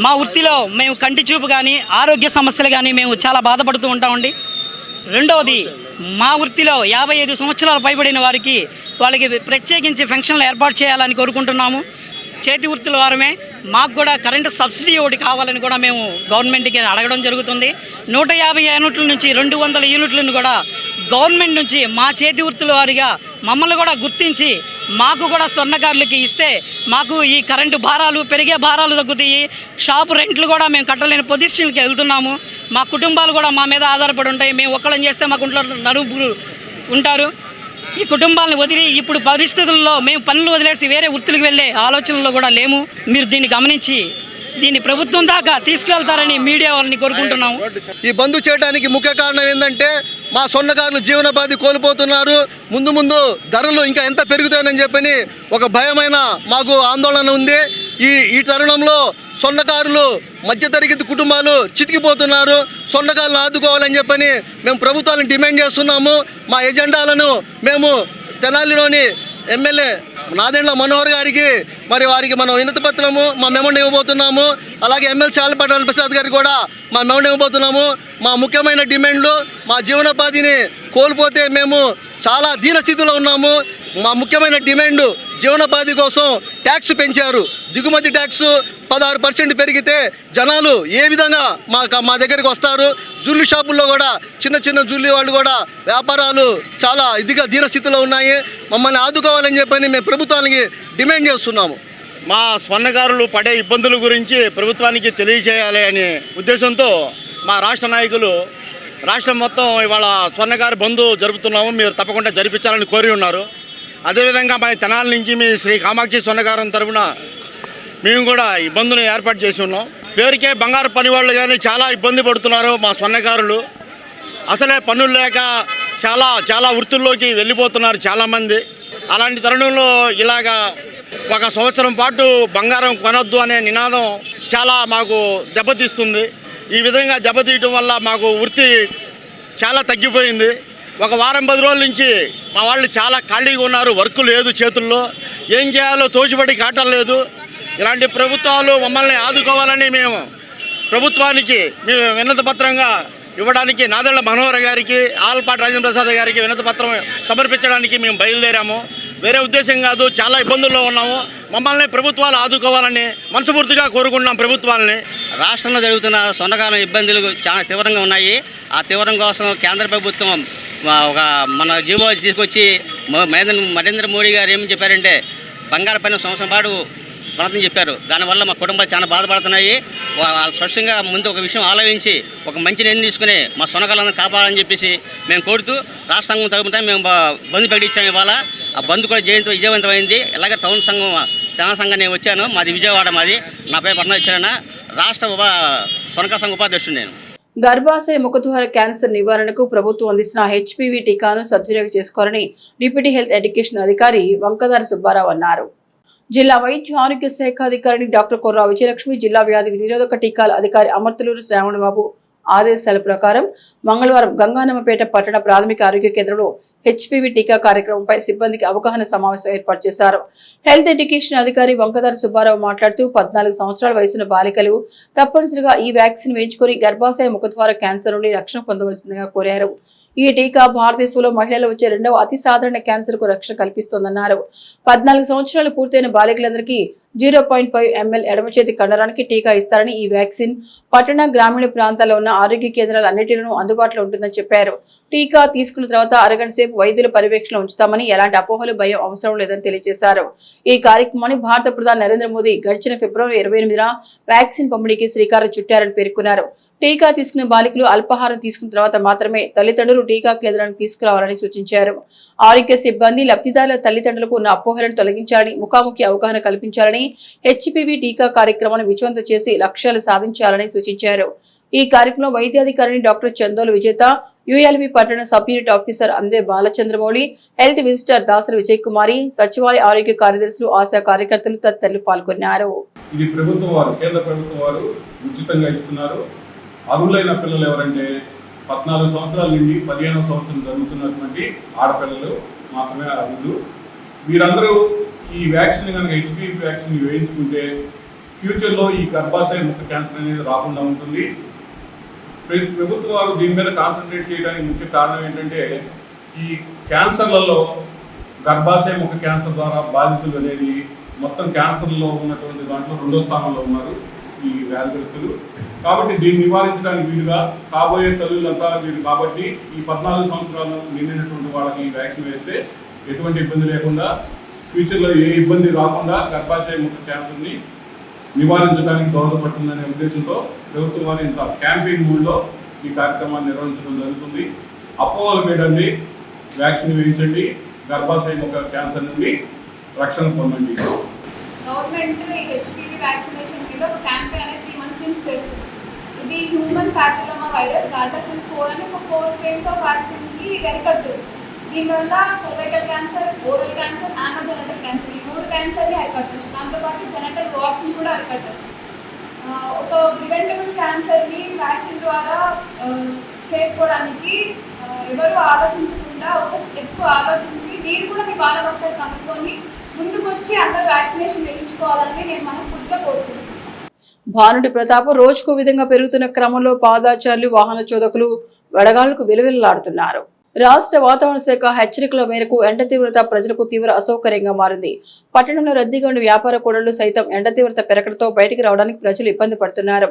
మా వృత్తిలో మేము కంటి చూపు కానీ ఆరోగ్య సమస్యలు కానీ మేము చాలా బాధపడుతూ ఉంటామండి. రెండవది మా వృత్తిలో 55 సంవత్సరాలు పైబడిన వాళ్ళకి ప్రత్యేకించి ఫంక్షన్లు ఏర్పాటు చేయాలని కోరుకుంటున్నాము. చేతి వృత్తుల వారమే మాకు కూడా కరెంటు సబ్సిడీ ఒకటి కావాలని కూడా మేము గవర్నమెంట్కి అడగడం జరుగుతుంది. 150 యూనిట్ల నుంచి 200 యూనిట్లను కూడా గవర్నమెంట్ నుంచి మా చేతి వృత్తుల వారిగా మమ్మల్ని కూడా గుర్తించి మాకు కూడా స్వర్ణకారులకి ఇస్తే మాకు ఈ కరెంటు భారాలు పెరిగే భారాలు తగ్గుతాయి. షాపు రెంట్లు కూడా మేము కట్టలేని పొజిషన్కి వెళ్తున్నాము. మా కుటుంబాలు కూడా మా మీద ఆధారపడి ఉంటాయి. మేము ఒక్కళ్ళని చేస్తే మాకు ఇంట్లో నలుగురు ఉంటారు. ఈ కుటుంబాలను వదిలి ఇప్పుడు పరిస్థితుల్లో మేము పనులు వదిలేసి వేరే వృత్తులకు వెళ్ళే ఆలోచనలో కూడా లేము. మీరు దీన్ని గమనించి దీన్ని ప్రభుత్వం దాకా తీసుకెళ్తారని మీడియా వాళ్ళని కోరుకుంటున్నాము. ఈ బంద్ చేయడానికి ముఖ్య కారణం ఏంటంటే మా స్వర్ణకారులు జీవనోపాధి కోల్పోతున్నారు. ముందు ముందు ధరలు ఇంకా ఎంత పెరుగుతాయని చెప్పని ఒక భయమైన మాకు ఆందోళన ఉంది. ఈ తరుణంలో స్వర్ణకారులు మధ్యతరగతి కుటుంబాలు చితికిపోతున్నారు. స్వర్ణకారులను ఆదుకోవాలని చెప్పని మేము ప్రభుత్వాలను డిమాండ్ చేస్తున్నాము. మా ఎజెండాలను మేము తెనాలిలోని ఎమ్మెల్యే నాదెండ్ల మనోహర్ గారికి వారికి మనం వినతి పత్రము మా మెమోని ఇవ్వబోతున్నాము. అలాగే ఎమ్మెల్సీ ఆలపాటి ప్రసాద్ గారికి కూడా మా మెమోని ఇవ్వబోతున్నాము. మా ముఖ్యమైన డిమాండ్లు మా జీవనోపాధిని కోల్పోతే మేము చాలా దీనస్థితిలో ఉన్నాము. మా ముఖ్యమైన డిమాండ్ జీవనోపాధి కోసం ట్యాక్స్ పెంచారు. దిగుమతి ట్యాక్స్ 16% పెరిగితే జనాలు ఏ విధంగా మా దగ్గరికి వస్తారు? జుల్లి షాపుల్లో కూడా చిన్న జుల్లి వాళ్ళు కూడా వ్యాపారాలు చాలా దీనస్థితిలో ఉన్నాయి. మమ్మల్ని ఆదుకోవాలని చెప్పని మేము ప్రభుత్వానికి డిమాండ్ చేస్తున్నాము. మా స్వర్ణకారులు పడే ఇబ్బందుల గురించి ప్రభుత్వానికి తెలియజేయాలి అనే ఉద్దేశంతో మా రాష్ట్ర నాయకులు రాష్ట్రం మొత్తం ఇవాళ స్వర్ణకారు బంద్ జరుపుతున్నాము. మీరు తప్పకుండా జరిపించాలని కోరి ఉన్నారు. అదేవిధంగా మా తెనాలి నుంచి మీ శ్రీ కామాక్షి స్వర్ణకారం తరఫున మేము కూడా ఈ బంద్ను ఏర్పాటు చేసి ఉన్నాం. పేరుకే బంగారు పని వాళ్ళు కానీ చాలా ఇబ్బంది పడుతున్నారు మా స్వర్ణకారులు. అసలే పనులు లేక చాలా వృత్తుల్లోకి వెళ్ళిపోతున్నారు చాలామంది. అలాంటి తరుణంలో ఇలాగా 1 సంవత్సరం పాటు బంగారం కొనొద్దు అనే నినాదం చాలా మాకు దెబ్బతీస్తుంది. ఈ విధంగా దెబ్బతీయటం వల్ల మాకు వృత్తి చాలా తగ్గిపోయింది. 1 వారం 10 రోజుల నుంచి మా వాళ్ళు చాలా ఖాళీగా ఉన్నారు. వర్క్ లేదు చేతుల్లో. ఏం చేయాలో తోచిబడి కావటం లేదు. ఇలాంటి ప్రభుత్వాలు మమ్మల్ని ఆదుకోవాలని మేము ప్రభుత్వానికి మేము వినతి పత్రంగా ఇవ్వడానికి నాదెండ్ల మనోహర్ గారికి ఆలపాటి రాజేంద్ర ప్రసాద్ గారికి వినతి పత్రం సమర్పించడానికి మేము బయలుదేరాము. వేరే ఉద్దేశం కాదు. చాలా ఇబ్బందుల్లో ఉన్నాము. మమ్మల్ని ప్రభుత్వాలు ఆదుకోవాలని మనస్ఫూర్తిగా కోరుకుంటున్నాం ప్రభుత్వాలని. రాష్ట్రంలో జరుగుతున్న స్వర్ణకారుల ఇబ్బందులు చాలా తీవ్రంగా ఉన్నాయి. ఆ తీవ్రం కోసం కేంద్ర ప్రభుత్వం మన జీవో తీసుకొచ్చి నరేంద్ర మోడీ గారు ఏమని చెప్పారంటే బంగారు పైన సంవత్సరం పాటు కొనతని చెప్పారు. దానివల్ల మా కుటుంబాలు చాలా బాధపడుతున్నాయి. వాళ్ళు స్పష్టంగా ముందు ఒక విషయం ఆలోచించి ఒక మంచి నిర్ణయం తీసుకుని మా స్వర్ణకారులను కాపాడాలని చెప్పేసి మేము కోరుతూ రాష్ట్రాంగం తరపున మేము బంద్ ప్రకటించాము. ఇవాళ ఆ బంద్ కూడా విజయవంతమైంది. ఇలాగే టౌన్ సంఘం నేను వచ్చాను. మాది విజయవాడ. నా పేరు పట్నాచారణ. రాష్ట్ర స్వర్ణకార సంఘ ఉపాధ్యక్షుడు నేను. గర్భాశయ ముఖద్వార క్యాన్సర్ నివారణకు ప్రభుత్వం అందిస్తున్న హెచ్పివి టీకాను సద్వినియోగం చేసుకోవాలని డిప్యూటీ హెల్త్ ఎడ్యుకేషన్ అధికారి వంకదారి సుబ్బారావు అన్నారు. జిల్లా వైద్య ఆరోగ్య శాఖ అధికారిని డాక్టర్ కొర్రా విజయలక్ష్మి, జిల్లా వ్యాధి నిరోధక టీకాల అధికారి అమర్తలూరు శ్రావణబాబు ఆదేశాల ప్రకారం మంగళవారం గంగానమ్మపేట పట్టణ ప్రాథమిక ఆరోగ్య కేంద్రంలో హెచ్పివి టీకా కార్యక్రమంపై సిబ్బందికి అవగాహన సమావేశం ఏర్పాటు చేశారు. హెల్త్ ఎడ్యుకేషన్ అధికారి వంకదారి సుబ్బారావు మాట్లాడుతూ 14 సంవత్సరాల వయసున్న బాలికలు తప్పనిసరిగా ఈ వ్యాక్సిన్ వేయించుకుని గర్భాశయ ముఖద్వార క్యాన్సర్ నుండి రక్షణ పొందవలసిందిగా కోరారు. ఈ టీకా భారతదేశంలో మహిళలు వచ్చే 2వ అతి సాధారణ క్యాన్సర్ కు రక్షణ కల్పిస్తోందన్నారు. 14 సంవత్సరాలు పూర్తయిన బాలికలందరికీ 0.5 ml ఎడమ చేతి కండరానికి టీకా ఇస్తారని ఈ వ్యాక్సిన్ పట్టణ గ్రామీణ ప్రాంతాల్లో ఉన్న ఆరోగ్య కేంద్రాలన్నిటిలోనూ అందుబాటులో ఉంటుందని చెప్పారు. టీకా తీసుకున్న తర్వాత అరగంట సేపు వైద్యుల పర్యవేక్షణ ఉంచుతామని, ఎలాంటి అపోహలు భయం అవసరం లేదని తెలియజేశారు. ఈ కార్యక్రమాన్ని భారత ప్రధాని నరేంద్ర మోదీ గడిచిన ఫిబ్రవరి 28న వ్యాక్సిన్ పంపిణీకి శ్రీకారం చుట్టారని పేర్కొన్నారు. టీకా తీసుకునే బాలికలు అల్పాహారం తీసుకున్న తర్వాత మాత్రమే తల్లిదండ్రులు టీకా కేంద్రానికి తీసుకురావాలని సూచించారు. ఆరోగ్య సిబ్బంది లబ్ధిదారుల తల్లిదండ్రులకు ఉన్న అపోహలను తొలగించాలని, ముఖాముఖి అవగాహన కల్పించాలని, హెచ్పివి టీకా కార్యక్రమాన్ని విజయవంతం చేసి లక్ష్యాలు సాధించాలని సూచించారు. ఈ కార్యక్రమంలో వైద్యాధికారిని డాక్టర్ చందోలు విజేత, యుఎల్బి పట్టణ సబ్ యూనిట్ ఆఫీసర్ అందే బాలచంద్రమౌళి, హెల్త్ విజిటర్ దాసరి విజయ్ కుమారి, సచివాలయ ఆరోగ్య కార్యదర్శులు, ఆశా కార్యకర్తలు తదితరులు పాల్గొన్నారు. ఇది ప్రభుత్వం వారు, కేంద్ర ప్రభుత్వం వారు ఉచితంగా ఇస్తున్నారు. అర్హులైన పిల్లలు ఎవరంటే 14 సంవత్సరాల నుండి 15వ సంవత్సరం జరుగుతున్నటువంటి ఆడపిల్లలు మాత్రమే అర్హులు. వీరందరూ ఈ వ్యాక్సిన్ కనుక హెచ్పివి వ్యాక్సిన్ వేయించుకుంటే ఫ్యూచర్లో ఈ గర్భాశయ ముఖ క్యాన్సర్ అనేది రాకుండా ఉంటుంది. ప్రభుత్వం వారు దీని మీద కాన్సన్ట్రేట్ చేయడానికి ముఖ్య కారణం ఏంటంటే ఈ క్యాన్సర్లలో గర్భాశయ ముఖ క్యాన్సర్ ద్వారా బాధితులు అనేది మొత్తం క్యాన్సర్లో ఉన్నటువంటి దాంట్లో 2వ స్థానంలో ఉన్నారు ఈ వ్యాధిగ్రస్తులు. కాబట్టి దీన్ని నివారించడానికి వీలుగా కాబోయే తల్లులంతా వీరు కాబట్టి ఈ 14 సంవత్సరాలు నిండినటువంటి వాళ్ళకి ఈ వ్యాక్సిన్ వేస్తే ఎటువంటి ఇబ్బంది లేకుండా, ఫ్యూచర్లో ఏ ఇబ్బంది రాకుండా గర్భాశయ ముఖ క్యాన్సర్ని నివారించడానికి దోహదపడుతుందనే ఉద్దేశంతో ప్రభుత్వం వారి ఇంత క్యాంపెయిన్ మూడ్లో ఈ కార్యక్రమాన్ని నిర్వహించడం జరుగుతుంది. అపోహలు మీదండి, వ్యాక్సిన్ వేయించండి, గర్భాశయ ముఖ క్యాన్సర్ నుండి రక్షణ పొందండి. గవర్నమెంట్ ఈ హెచ్పివి వ్యాక్సినేషన్ మీద ఒక క్యాంపెయిన్ అనేది 3 months నుంచి చేస్తుంది. ఇది హ్యూమన్ ప్యాపిలోమా వైరస్ గార్డాసిల్ 4 అని ఒక 4 strains ఆఫ్ వ్యాక్సిన్కి అరికడుతుంది. దీనివల్ల cervical cancer, oral cancer, anogenital cancer ఈ 3 క్యాన్సర్ని అరికట్టచ్చు. దాంతోపాటు జెనటల్ వార్డ్స్ని కూడా అరికట్టచ్చు. ఒక ప్రివెంటబుల్ క్యాన్సర్ని వ్యాక్సిన్ ద్వారా చేసుకోవడానికి ఎవరు ఆలోచించకుండా ఒక స్టెప్ ఆలోచించి మీరు కూడా మీ వాళ్ళని ఒకసారి కనుక్కొని ముందుకు వచ్చి అందరూ వ్యాక్సినేషన్ వేయించుకోవాలని నేను మనస్ఫూర్తిగా కోరుకుంటున్నాను. భానుడి ప్రతాపం రోజుకో విధంగా పెరుగుతున్న క్రమంలో పాదాచారులు, వాహన చోదకులు వడగాళ్లకు విలువిల్లాడుతున్నారు. రాష్ట్ర వాతావరణ శాఖ హెచ్చరికల మేరకు ఎండ తీవ్రత ప్రజలకు తీవ్ర అసౌకర్యంగా మారింది. పట్టణంలో రద్దీగా ఉన్న వ్యాపార కూడళ్లు సైతం ఎండ తీవ్రత పెరగడంతో బయటికి రావడానికి ప్రజలు ఇబ్బంది పడుతున్నారు.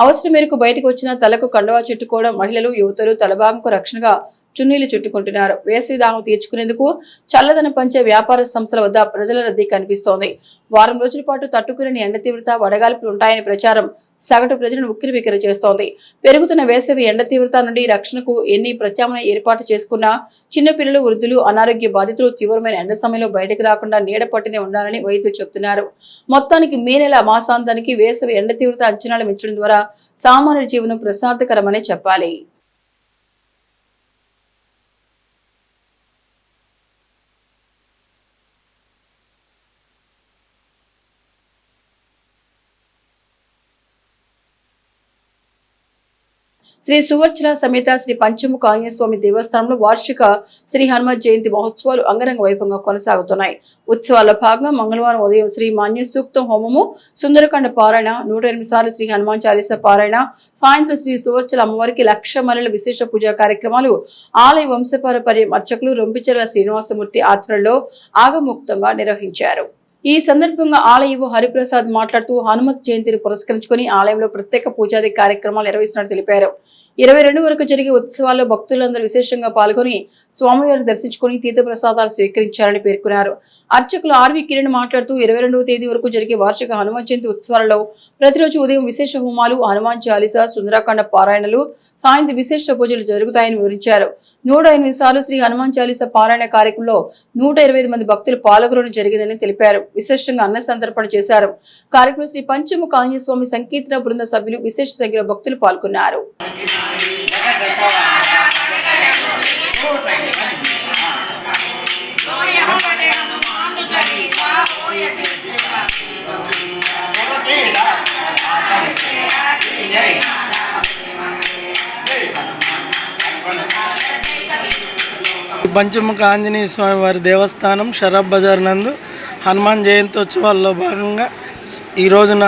అవసరం మేరకు బయటకు వచ్చిన తలకు కండువా చుట్టుకోవడం, మహిళలు, యువతులు తలభాగంకు రక్షణగా చున్నీలు చుట్టుకుంటున్నారు. వేసవి దాహం తీర్చుకునేందుకు చల్లదనం పంచే వ్యాపార సంస్థల వద్ద ప్రజల రద్దీ కనిపిస్తోంది. వారం రోజుల పాటు తట్టుకుని ఎండ తీవ్రత, వడగాల్పులు ఉంటాయని ప్రచారం సగటు ప్రజలను ఉక్కిరిబిక్కిరి చేస్తోంది. పెరుగుతున్న వేసవి ఎండ తీవ్రత నుండి రక్షణకు ఎన్ని ప్రత్యామ్నాయ ఏర్పాటు చేసుకున్నా చిన్నపిల్లలు, వృద్ధులు, అనారోగ్య బాధితులు తీవ్రమైన ఎండ సమయంలో బయటకు రాకుండా నీడ పట్టునే ఉండాలని వైద్యులు చెబుతున్నారు. మొత్తానికి మే నెల మాసాంతానికి వేసవి ఎండ తీవ్రత అంచనాలు మించడం ద్వారా సామాన్య జీవనం ప్రశాంతకరమనే చెప్పాలి. శ్రీ సువర్చల సమేత శ్రీ పంచముఖ ఆంజనేయ స్వామి దేవస్థానంలో వార్షిక శ్రీ హనుమత్ జయంతి మహోత్సవాలు అంగరంగ వైభవంగా కొనసాగుతున్నాయి. ఉత్సవాల్లో భాగంగా మంగళవారం ఉదయం శ్రీ మాన్య సూక్తం హోమము, సుందరకాండ పారాయణ, 108 సార్లు శ్రీ హనుమాన్ చాలీసా పారాయణ, సాయంత్రం శ్రీ సువర్చల అమ్మవారికి 1,00,000 మల్లెల విశేష పూజా కార్యక్రమాలు ఆలయ వంశపారపర్య అర్చకులు రొంపిచెర్ల శ్రీనివాసమూర్తి ఆధ్వర్యంలో ఆగముక్తంగా నిర్వహించారు. ఈ సందర్భంగా ఆలయ హరిప్రసాద్ మాట్లాడుతూ హనుమత్ జయంతిని పురస్కరించుకుని ఆలయంలో ప్రత్యేక పూజాది కార్యక్రమాలు నిర్వహిస్తున్నట్టు తెలిపారు. 22 వరకు జరిగే ఉత్సవాల్లో భక్తులందరూ విశేషంగా పాల్గొని స్వామివారిని దర్శించుకుని తీర్థప్రసాదాలు స్వీకరించారని పేర్కొన్నారు. అర్చకులు ఆర్వి కిరణ్ మాట్లాడుతూ 22వ తేదీ వరకు జరిగే వార్షిక హనుమాన్ జయంతి ఉత్సవాలలో ప్రతిరోజు ఉదయం విశేష హోమాలు, హనుమాన్ చాలీసా, సుందరాకాండ పారాయణలు, సాయంత్రం విశేష పూజలు జరుగుతాయని వివరించారు. 108 సార్లు శ్రీ హనుమాన్ చాలీసా పారాయణ కార్యక్రమంలో 125 మంది భక్తులు పాల్గొనడం జరిగిందని తెలిపారు. విశేషంగా అన్న సంతర్పణ చేశారు. కార్యక్రమం శ్రీ పంచముఖ ఆంజనేయ స్వామి సంకీర్తన బృంద సభ్యులు, విశేష సంఖ్యలో భక్తులు పాల్గొన్నారు. పంచముఖ ఆంజనేయ స్వామి వారి దేవస్థానం షరాబ్ బజార్ నందు హనుమాన్ జయంతోత్సవాల్లో భాగంగా ఈ రోజున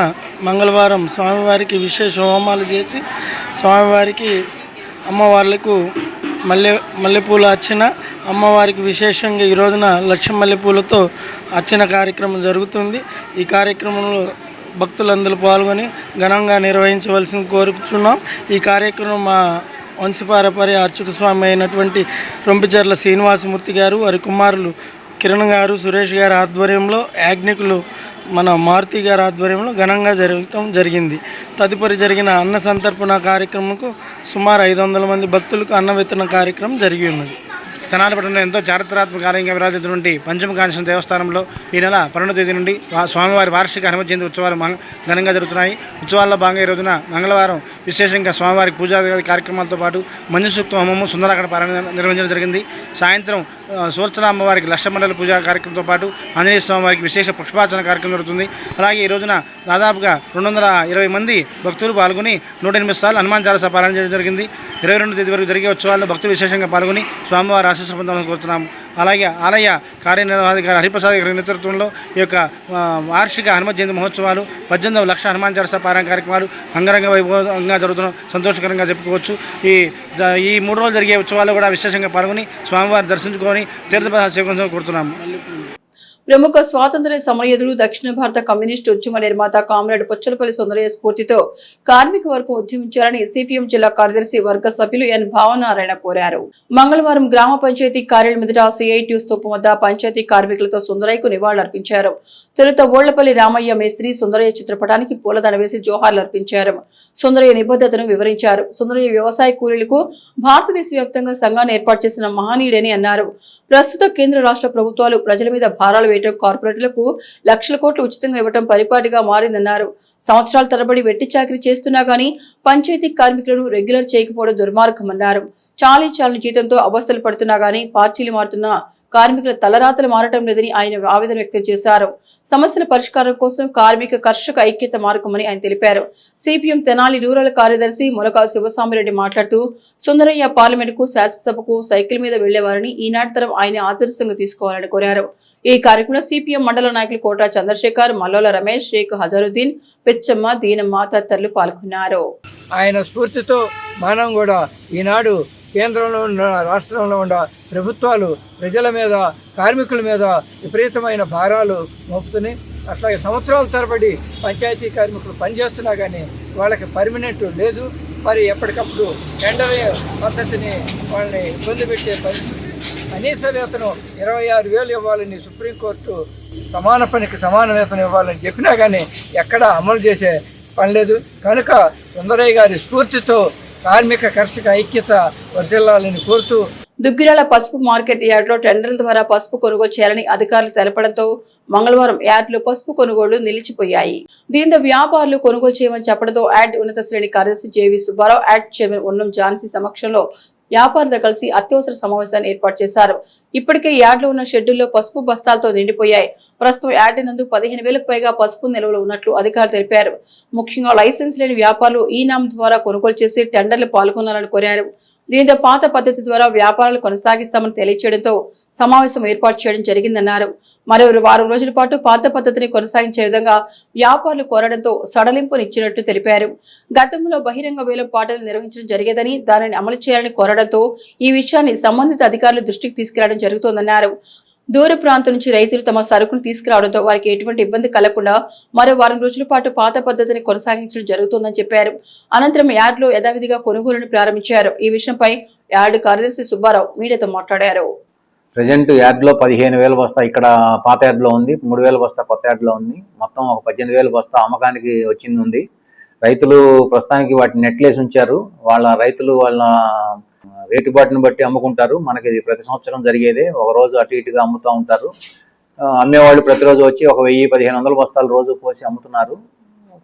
మంగళవారం స్వామివారికి విశేష హోమాలు చేసి స్వామివారికి, అమ్మవార్లకు మల్లెపూల అర్చన, అమ్మవారికి విశేషంగా ఈ రోజున లక్ష మల్లెపూలతో అర్చన కార్యక్రమం జరుగుతుంది. ఈ కార్యక్రమంలో భక్తులందరూ పాల్గొని ఘనంగా నిర్వహించవలసింది కోరుతున్నాం. ఈ కార్యక్రమం మా వంశపారపర్య అర్చక స్వామి అయినటువంటి రొంపిచెర్ల శ్రీనివాసమూర్తి గారు, వారి కుమారులు కిరణ్ గారు, సురేష్ గారి ఆధ్వర్యంలో, యాజ్ఞికులు మన మారుతి గారి ఆధ్వర్యంలో ఘనంగా జరగటం జరిగింది. తదుపరి జరిగిన అన్న సంతర్పణ కార్యక్రమంకు సుమారు 500 మంది భక్తులకు అన్న వితరణ కార్యక్రమం జరిగి ఉన్నది. తెనాలి పట్టణంలో ఎంతో చారిత్రాత్మకంగా విరాజిల్లినటువంటి పంచమకాళేశ్వర దేవస్థానంలో ఈ నెల 12వ తేదీ నుండి స్వామివారి వార్షిక హనుమ జయంతి ఉత్సవాలు ఘనంగా జరుగుతున్నాయి. ఉత్సవాల్లో భాగంగా ఈ రోజున మంగళవారం విశేషంగా స్వామివారికి పూజా కార్యక్రమాలతో పాటు మంజుసూక్త హోమము, సుందరాకాండ పారాయణ నిర్వహించడం జరిగింది. సాయంత్రం సూర్చన అమ్మవారికి లక్షమండల పూజా కార్యక్రమంతో పాటు ఆంజనేయ స్వామివారికి విశేష పుష్పార్చన కార్యక్రమం జరుగుతుంది. అలాగే ఈ రోజున దాదాపుగా 220 మంది భక్తులు పాల్గొని 108 సార్లు హనుమాన్ చాలీసా పారాయణ చేయడం జరిగింది. 22వ తేదీ వరకు జరిగే ఉత్సవాల్లో భక్తులు విశేషంగా పాల్గొని స్వామివారి ఆశీస్సులు పొందాలని కోరుతున్నాము. అలాగే ఆలయ కార్యనిర్వహణాధికారి హరిప్రసాద్ గారి నేతృత్వంలో ఈ యొక్క వార్షిక హనుమ జయంతి మహోత్సవాలు 18వ లక్ష హనుమాన్ చాలీసా పారాయణ కార్యక్రమాలు అంగరంగ వైభవంగా జరుగుతున్న సంతోషకరంగా చెప్పుకోవచ్చు. ఈ 3 రోజులు జరిగే ఉత్సవాల్లో కూడా విశేషంగా పాల్గొని స్వామివారిని దర్శించుకొని తీర్థప్రసాద సేవించాలని కోరుతున్నాము. ప్రముఖ స్వాతంత్ర్య సమరయోధుడు, దక్షిణ భారత కమ్యూనిస్టు ఉద్యమ నిర్మాత కామ్రేడ్ పుచ్చలపల్లి సుందరయ్య స్ఫూర్తితో కార్మిక వర్గం ఉద్యమించాలని సిపిఎం జిల్లా కార్యదర్శి వర్గ సభ్యులు ఎన్ భావనారాయణ కోరారు. మంగళవారం గ్రామ పంచాయతీ కార్యాలయం ఎదుట సిఐటి స్తూపం వద్ద పంచాయతీ కార్మికులతో సుందరయ్యకు నివాళులర్పించారు. తొలుత ఓళ్లపల్లి రామయ్య మేస్త్రి సుందరయ్య చిత్రపటానికి పూలదండ వేసి జోహార్లర్పించారు. సుందరయ్య నిబద్ధతను వివరించారు. సుందరయ్య వ్యవసాయ కూలీలకు భారతదేశ వ్యాప్తంగా సంఘాన్ని ఏర్పాటు చేసిన మహనీయుడని అన్నారు. ప్రస్తుత కేంద్ర రాష్ట్ర ప్రభుత్వాలు ప్రజల మీద భారాలు కార్పొరేట్లకు లక్షల కోట్లు ఉచితంగా ఇవ్వడం పరిపాటిగా మారిందన్నారు. సంవత్సరాల తరబడి వెట్టి చాకరీ చేస్తున్నా గానీ పంచాయతీ కార్మికులను రెగ్యులర్ చేయకపోవడం దుర్మార్గమన్నారు. చాలీ జీతంతో అవస్థలు పడుతున్నా గానీ పార్టీలు మారుతున్న కార్మికుల తలరాతలు మారటం లేదని ఆయన ఆవేదన వ్యక్తం చేశారు. సమస్యల పరిష్కారం కోసం కార్మిక కర్షక ఐక్యత మార్గమని ఆయన తెలిపారు. సిపిఎం తెనాలి రూరల్ కార్యదర్శి మొలక శివస్వామిరెడ్డి మాట్లాడుతూ సుందరయ్య పార్లమెంటుకు, శాసనసభకు సైకిల్ మీద వెళ్లేవారని ఈనాటి తరం ఆయన ఆదర్శంగా తీసుకోవాలని కోరారు. ఈ కార్యక్రమంలో సిపిఎం మండల నాయకులు కోట చంద్రశేఖర్, మల్లోల రమేష్, షేక్ హజరుద్దీన్, పెచ్చమ్మ, దీనమ్మ తదితరులు పాల్గొన్నారు. ఆయన స్ఫూర్తితో మనం కూడా ఈనాడు కేంద్రంలో ఉన్న, రాష్ట్రంలో ఉన్న ప్రభుత్వాలు ప్రజల మీద, కార్మికుల మీద విపరీతమైన భారాలు మోపుతున్నాయి. అట్లాగే సంవత్సరాల తరబడి పంచాయతీ కార్మికులు పనిచేస్తున్నా కానీ వాళ్ళకి పర్మనెంట్ లేదు. మరి ఎప్పటికప్పుడు టెండర్ పద్ధతిని వాళ్ళని ఇబ్బంది పెట్టే కనీస వేతనం 26,000 ఇవ్వాలని సుప్రీంకోర్టు సమాన పనికి సమాన వేతనం ఇవ్వాలని చెప్పినా కానీ ఎక్కడా అమలు చేసే పని లేదు. కనుక సుందరయ్య గారి స్ఫూర్తితో కార్మిక కర్షక ఐక్యత వర్ధిల్లాలని కోరుతూ దుగ్గిరాల పసుపు మార్కెట్ యార్డ్లో టెండర్ల ద్వారా పసుపు కొనుగోలు చేయాలని అధికారులు తెలపడంతో మంగళవారం యార్డ్లో పసుపు కొనుగోళ్లు నిలిచిపోయాయి. దీంతో వ్యాపారులు కొనుగోలు చేయమని చెప్పడంతో యార్డ్ ఉన్నత శ్రేణి కార్యదర్శి జేవి సుబ్బారావు, యార్డ్ చైర్మన్ ఉన్నం ఝాన్సీ సమక్షంలో వ్యాపారులతో కలిసి అత్యవసర సమావేశాన్ని ఏర్పాటు చేశారు. ఇప్పటికే యార్డ్లో ఉన్న షెడ్యూల్లో పసుపు బస్తాలతో నిండిపోయాయి. ప్రస్తుతం యార్డ్ నందు 15,000కు పైగా పసుపు నిల్వలు ఉన్నట్లు అధికారులు తెలిపారు. ముఖ్యంగా లైసెన్స్ లేని వ్యాపారులు ఈ నామ్ ద్వారా కొనుగోలు చేసి టెండర్లు పాల్గొనాలని కోరారు. దీంతో పాత పద్ధతి ద్వారా వ్యాపారాలు కొనసాగిస్తామని తెలియచేయడంతో సమావేశం ఏర్పాటు చేయడం జరిగిందన్నారు. మరో వారం రోజుల పాటు పాత పద్ధతిని కొనసాగించే విధంగా వ్యాపారులు కోరడంతో సడలింపునిచ్చినట్టు తెలిపారు. గతంలో బహిరంగ వేలం పాటలు నిర్వహించడం జరిగేదని, దానిని అమలు చేయాలని కోరడంతో ఈ విషయాన్ని సంబంధిత అధికారులు దృష్టికి తీసుకురావడం జరుగుతోందన్నారు. దూర ప్రాంతం నుంచి రైతులు తమ సరుకును తీసుకురావడంతో వారికి ఎటువంటి ఇబ్బంది కలగకుండా మరో వారం రోజుల పాటు పాత పద్ధతిని కొనసాగించడం జరుగుతోందని చెప్పారు. అనంతరం యార్డ్లో యథావిధిగా కొనుగోలును ప్రారంభించారు. ఈ విషయంపై యార్డ్ కార్యదర్శి సుబ్బారావు మీడియాతో మాట్లాడారు. ప్రజెంట్ యార్డ్లో 15,000 బస్తా ఇక్కడ పాత యార్డ్లో ఉంది, 3,000 బస్తా కొత్త యార్డ్లో ఉంది. మొత్తం ఒక 18,000 బస్తా అమ్మకానికి వచ్చింది ఉంది. రైతులు ప్రస్తుతానికి వాటిని నెట్లేసి ఉంచారు. రైతులు వాళ్ళ రేటుబాటును బట్టి అమ్ముకుంటారు. మనకి ఇది ప్రతి సంవత్సరం జరిగేదే. ఒక రోజు అటు ఇటుగా అమ్ముతూ ఉంటారు. అమ్మేవాళ్ళు ప్రతిరోజు వచ్చి ఒక 1,000-1,500 బస్తాలు రోజు పోసి అమ్ముతున్నారు.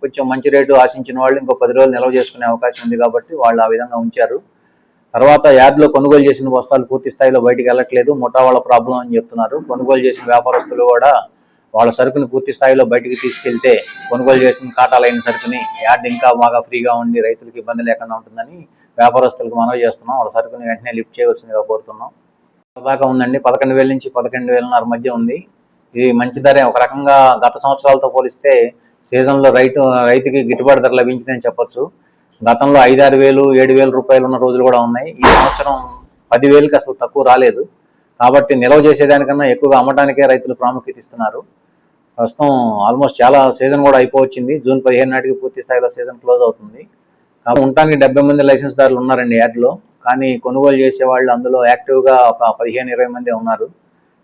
కొంచెం మంచి రేటు ఆశించిన వాళ్ళు ఇంకో 10 రోజులు నిల్వ చేసుకునే అవకాశం ఉంది కాబట్టి వాళ్ళు ఆ విధంగా ఉంచారు. తర్వాత యార్డ్లో కొనుగోలు చేసిన బస్తాలు పూర్తి స్థాయిలో బయటికి వెళ్ళట్లేదు, ముఠా వాళ్ళ ప్రాబ్లం అని చెప్తున్నారు. కొనుగోలు చేసిన వ్యాపారస్తులు కూడా వాళ్ళ సరుకుని పూర్తి స్థాయిలో బయటికి తీసుకెళ్తే కొనుగోలు చేసిన కాటాలైన సరుకుని యార్డ్ ఇంకా బాగా ఫ్రీగా ఉండి రైతులకు ఇబ్బంది లేకుండా ఉంటుందని వ్యాపారస్తులకు మనవి చేస్తున్నాం. వాళ్ళ సరుకుని వెంటనే లిఫ్ట్ చేయవలసిందిగా కోరుతున్నాం. దాకా ఉందండి, 11,000 నుంచి 12,500 మధ్య ఉంది. ఇది మంచి ధరే. ఒక రకంగా గత సంవత్సరాలతో పోలిస్తే సీజన్లో రైతుకి గిట్టుబాటు ధర లభించిందని చెప్పొచ్చు. గతంలో 5,000-6,000, 7,000 రూపాయలు ఉన్న రోజులు కూడా ఉన్నాయి. ఈ సంవత్సరం 10,000కి అసలు తక్కువ రాలేదు. కాబట్టి నిల్వ చేసేదానికన్నా ఎక్కువగా అమ్మడానికే రైతులు ప్రాముఖ్యత ఇస్తున్నారు. ప్రస్తుతం ఆల్మోస్ట్ చాలా సీజన్ కూడా అయిపోవచ్చింది. జూన్ 15 నాటికి పూర్తి స్థాయిలో సీజన్ క్లోజ్ అవుతుంది. కాబట్టి ఉండటానికి 70 మంది లైసెన్స్దారులు ఉన్నారండి యార్డ్లో. కానీ కొనుగోలు చేసే వాళ్ళు అందులో యాక్టివ్గా ఒక 15-20 మంది ఉన్నారు.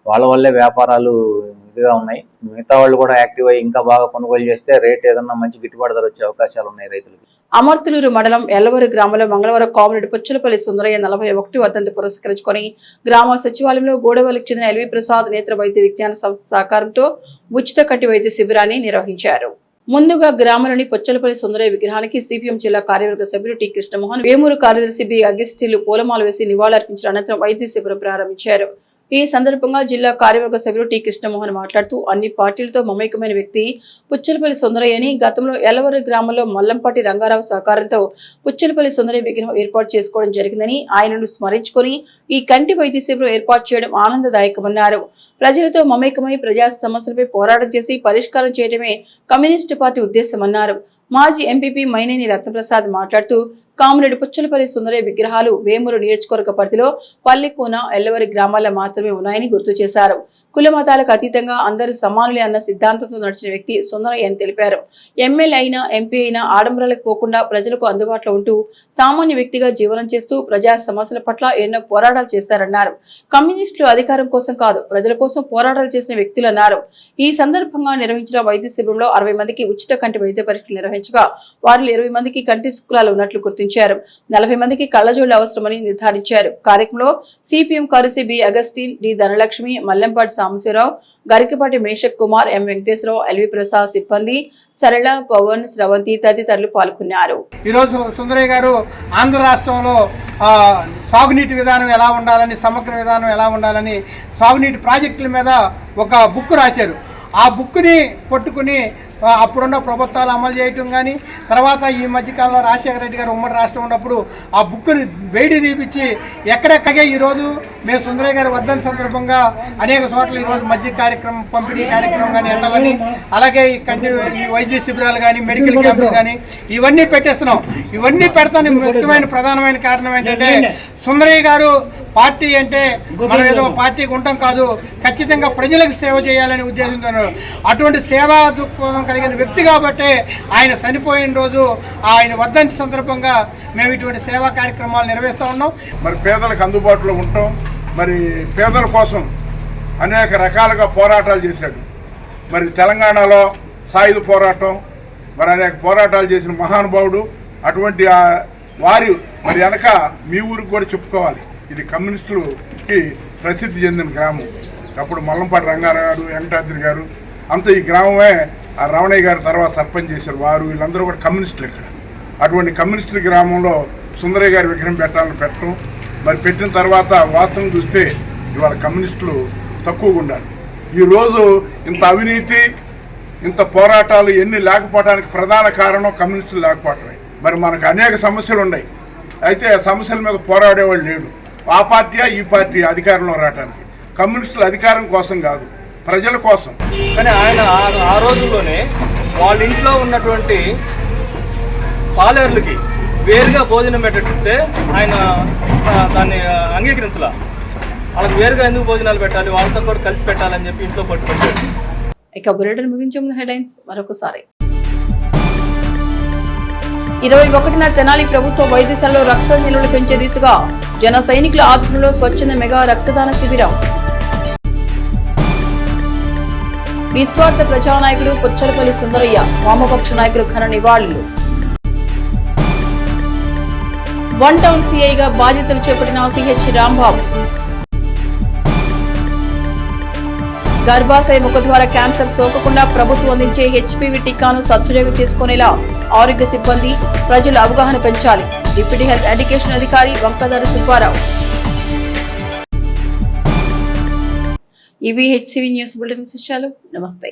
వాళ్ళ వల్లే వ్యాపారాలు ఇదిగా ఉన్నాయి. మిగతా వాళ్ళు కూడా యాక్టివ్ అయ్యి ఇంకా బాగా కొనుగోలు చేస్తే రేట్ ఏదన్నా మంచి గిట్టుబాటు ధర వచ్చే అవకాశాలు ఉన్నాయి రైతులకు. అమర్తులూరు మండలం ఎల్లవరు గ్రామంలో మంగళవారం కామ్రేడ్ పుచ్చలపల్లి సుందరయ్య 41వ వర్ధంతి పురస్కరించుకొని గ్రామ సచివాలయంలో గోడవల్లికి చెందిన ఎల్వి ప్రసాద్ నేత్ర వైద్య విజ్ఞాన సంస్థ సహకారంతో ఉచిత కంటి వైద్య శిబిరాన్ని నిర్వహించారు. ముందుగా గ్రామంలోని పొచ్చలపల్లి సుందరయ్య విగ్రహానికి సిపిఎం జిల్లా కార్యవర్గ సభ్యులు టి కృష్ణమోహన్, వేమూరు కార్యదర్శి బి అగస్టిలు పూలమాల వేసి నివాళులర్పించిన అనంతరం వైద్య శిబిరం ప్రారంభించారు. ఈ సందర్భంగా జిల్లా కార్యవర్గ సభ్యులు టి కృష్ణమోహన్ మాట్లాడుతూ అన్ని పార్టీలతో మమేకమైన వ్యక్తి పుచ్చలపల్లి సుందరయ్యని గతంలో ఎల్లవరి గ్రామంలో మల్లంపాటి రంగారావు సహకారంతో పుచ్చలపల్లి సుందరయ్య విగ్రహం ఏర్పాటు చేసుకోవడం జరిగిందని ఆయనను స్మరించుకొని ఈ కంటి వైద్య శిబిరం ఏర్పాటు చేయడం ఆనందదాయకమన్నారు. ప్రజలతో మమేకమై ప్రజా సమస్యలపై పోరాటం చేసి పరిష్కారం చేయడమే కమ్యూనిస్టు పార్టీ ఉద్దేశమన్నారు. మాజీ ఎంపీపీ మైనేని రత్నప్రసాద్ మాట్లాడుతూ కామ్రేడ్ పుచ్చలపల్లి సుందరయ్య విగ్రహాలు వేమూరు నియోజకవర్గ పరిధిలో పల్లెకోన ఎల్లవరి గ్రామాల్లో మాత్రమే ఉన్నాయని గుర్తు చేశారు. కుల మతాలకు అతీతంగా అందరూ సమానులే అన్న సిద్ధాంతంతో నడిచిన వ్యక్తి సుందరయ్య అని తెలిపారు. ఎమ్మెల్యే అయినా ఎంపీ అయినా ఆడంబరాలకు పోకుండా ప్రజలకు అందుబాటులో ఉంటూ సామాన్య వ్యక్తిగా జీవనం చేస్తూ ప్రజా సమస్యల పట్ల ఎన్నో పోరాటాలు చేశారన్నారు. కమ్యూనిస్టులు అధికారం కోసం కాదు ప్రజల కోసం పోరాటాలు చేసిన వ్యక్తులన్నారు. ఈ సందర్భంగా నిర్వహించిన వైద్య శిబిరంలో 60 మందికి ఉచిత కంటి వైద్య పరీక్షలు నిర్వహించగా వారిలో 20 మందికి కంటి శుక్లాలు ఉన్నట్లు గుర్తించారు. 40 మందికి కళ్లజోళ్లు అవసరమని నిర్ధారించారు. కార్యక్రమంలో సిపిఎం కార్యదర్శి B Augustine, D Dhanalakshmi, Mallempati Sambasivarao, Garikapati Meshach Kumar, M Venkateswararao, L V Prasad సిబ్బంది, సరళ, పవన్, స్రవంతి తదితరులు పాల్గొన్నారు. ఈరోజు సుందరయ్య గారు ఆంధ్ర రాష్ట్రంలో సాగునీటి విధానం ఎలా ఉండాలని, సమగ్ర విధానం ఎలా ఉండాలని సాగునీటి ప్రాజెక్టుల మీద ఒక బుక్ రాశారు. ఆ బుక్ని పట్టుకుని అప్పుడున్న ప్రభుత్వాలు అమలు చేయటం కానీ, తర్వాత ఈ మధ్యకాలంలో రాజశేఖర రెడ్డి గారు ఉమ్మడి రాష్ట్రం ఉన్నప్పుడు ఆ బుక్ని వేడి తీపిచ్చి ఎక్కడెక్కడే ఈరోజు మేము సుందరయ్య గారి వర్ధంతి సందర్భంగా అనేక చోట్ల ఈరోజు మధ్య కార్యక్రమం, పంపిణీ కార్యక్రమం కానీ ఎండాలని, అలాగే ఈ వైద్య శిబిరాలు కానీ, మెడికల్ క్యాంపులు కానీ ఇవన్నీ పెట్టేస్తున్నాం. ఇవన్నీ పెడతానికి ముఖ్యమైన ప్రధానమైన కారణం ఏంటంటే సుందరయ్య గారు పార్టీ అంటే మనం ఏదో పార్టీకి ఉంటాం కాదు, ఖచ్చితంగా ప్రజలకు సేవ చేయాలనే ఉద్దేశంతో అటువంటి సేవా దృక్పథం కలిగిన వ్యక్తి కాబట్టి ఆయన చనిపోయిన రోజు ఆయన వర్ధంతి సందర్భంగా మేము ఇటువంటి సేవా కార్యక్రమాలు నిర్వహిస్తూ ఉన్నాం. మరి పేదలకు అందుబాటులో ఉంటాం, మరి పేదల కోసం అనేక రకాలుగా పోరాటాలు చేశాడు. మరి తెలంగాణలో సాయుధ పోరాటం, మరి అనేక పోరాటాలు చేసిన మహానుభావుడు. అటువంటి వారి మరి వెనక మీ ఊరికి కూడా చెప్పుకోవాలి, ఇది కమ్యూనిస్టులకి ప్రసిద్ధి చెందిన గ్రామం. అప్పుడు మల్లంపాటి రంగారావు గారు, వెంకటాద్రి గారు అంతా ఈ గ్రామమే. ఆ రమణయ్య గారు తర్వాత సర్పంచ్ చేశారు. వారు వీళ్ళందరూ కూడా కమ్యూనిస్టులు. ఇక్కడ అటువంటి కమ్యూనిస్టుల గ్రామంలో సుందరయ్య గారి విగ్రహం పెట్టాలని పెట్టడం, మరి పెట్టిన తర్వాత వాస్తవం చూస్తే ఇవాళ కమ్యూనిస్టులు తక్కువగా ఉండాలి. ఈరోజు ఇంత అవినీతి, ఇంత పోరాటాలు ఎన్ని లేకపోవడానికి ప్రధాన కారణం కమ్యూనిస్టులు లేకపోవటమే. మరి మనకు అనేక సమస్యలు ఉన్నాయి, అయితే ఆ సమస్యల మీద పోరాడేవాళ్ళు లేడు. ఆ పార్టీ ఈ పార్టీ అధికారంలో రావడానికి. కమ్యూనిస్టులు అధికారం కోసం కాదు, ప్రజల కోసం. కానీ ఆయన ఆ రోజుల్లోనే వాళ్ళ ఇంట్లో ఉన్నటువంటి పాలేర్లకి వేరుగా భోజనం పెట్టేటంటే ఆయన దాన్ని అంగీకరించాల. వాళ్ళకి వేరుగా ఎందుకు భోజనాలు పెట్టాలి, వాళ్ళతో కూడా కలిసి పెట్టాలని చెప్పి ఇంట్లో పట్టుకుంటాడు. ఇక బులెటిన్ ముగించే ముందు హెడ్లైన్స్ మరొకసారి. 21న తెనాలి ప్రభుత్వ వైద్యశాలలో రక్త నిల్వలు పెంచే దిశగా జన సైనికుల ఆధ్వర్యంలో స్వచ్ఛంద మెగా రక్తదాన శిబిరం. నిస్వార్థ ప్రజానాయకుడు పుచ్చలపల్లి సుందరయ్య, వామపక్ష నాయకులు ఘన నివాళులు. 1 టౌన్ సిఐగా బాధ్యతలు చేపట్టిన సిహెచ్ రాంబాబు. గర్భాశయ ముఖద్వార క్యాన్సర్ సోకకుండా ప్రభుత్వం అందించే హెచ్పివి టీకాను సద్వినియోగం చేసుకునేలా ఆరోగ్య సిబ్బంది, ప్రజలు అవగాహన పెంచాలి. డిప్యూటీ హెల్త్ ఎడ్యుకేషన్ అధికారి వంకదారి సుబ్బారావు. ఇవి హెచ్సివి న్యూస్ బులెటిన్ విశేషాలు. నమస్తే.